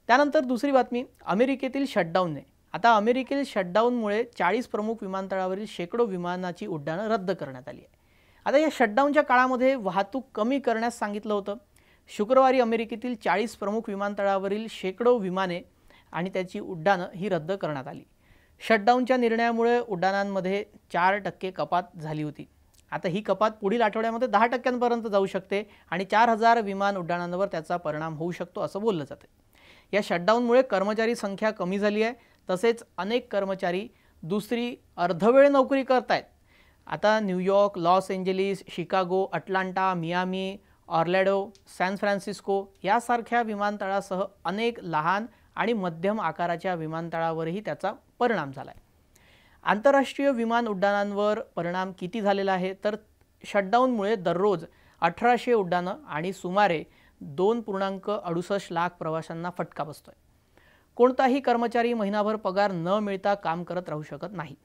त्यानंतर दुसरी बातमी अमेरिकेतील शटडाऊनने। आता अमेरिकेतील शटडाऊनमुळे 40 प्रमुख विमानतळावरील शेकडो विमानाची उड्डाणे रद्द करण्यात आली आहे। आता या शटडाऊनच्या काळामध्ये वाहतूक कमी करण्यास सांगितलं होतं। शुक्रवारी अमेरिकेतील 40 प्रमुख विमानतळावरील शेकडो विमाने आणि त्याची उड्डाणे ही रद्द करण्यात आली। शटडाऊनच्या निर्णयामुळे उड्डाणांमध्ये 4% कपात झाली होती। आता ही कपात पुढील आठवड्यामध्ये 10% जाऊ शकते आणि 4000 विमान उड्डाणांवर त्याचा परिणाम होऊ शकतो असं बोललं जातं। या शटडाऊनमुळे कर्मचारी संख्या कमी झाली आहे, तसेच अनेक कर्मचारी दुसरी अर्धवेळ नोकरी करतायत। आता New York, Los Angeles, Chicago, Atlanta, Miami, Orlando, San Francisco यासारख्या विमानतळासह अनेक लहान आणि मध्यम आकाराच्या विमानतळावरही त्याचा परिणाम झाला आहे। आंतरराष्ट्रीय विमान उड्डाणांवर परिणाम किती झालेला आहे तर शटडाऊनमुळे दररोज 1800 उड्डाणे आणि सुमारे 2.68 लाख प्रवाशांना फटका बसतोय। कोणताही कर्मचारी महिनाभर पगार न मिळता काम करत राहू शकत नाही,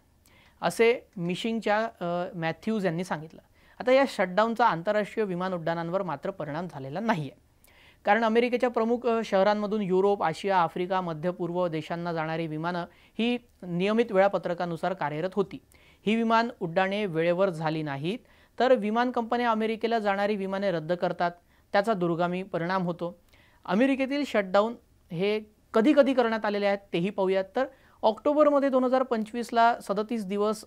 असे मिशिंगच्या मॅथ्यूज यांनी सांगितलं। आता या शटडाऊनचा आंतरराष्ट्रीय विमान उड्डाणांवर मात्र परिणाम झालेला नाही आहे, कारण अमेरिकेच्या प्रमुख शहरांमधून युरोप, आशिया, आफ्रिका, मध्य पूर्व देशांना जाणारी विमानं ही नियमित वेळापत्रकानुसार कार्यरत होती। ही विमान उड्डाणे वेळेवर झाली नाहीत तर विमान कंपन्या अमेरिकेला जाणारी विमाने रद्द करतात, त्याचा दूरगामी परिणाम होतो। अमेरिकेतील शटडाऊन हे कधी कधी करण्यात आलेले आहेत तेही पाहूयात। तर ऑक्टोबरमध्ये 2025 ला 37 दिवस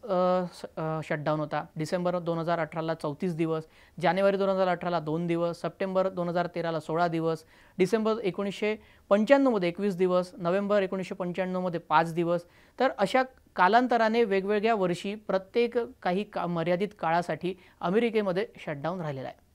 शटडाऊन होता, डिसेंबर 2018 ला 34 दिवस, जानेवारी 2018 ला 2 दिवस, सप्टेंबर 2013 ला 16 दिवस, डिसेंबर 1995 मध्ये 21 दिवस, नोव्हेंबर 1995 मध्ये 5 दिवस। तर अशा कालांतराने वेगवेगळ्या वर्षी प्रत्येक काही मर्यादित काळासाठी अमेरिकेमध्ये शटडाऊन राहिलेला आहे।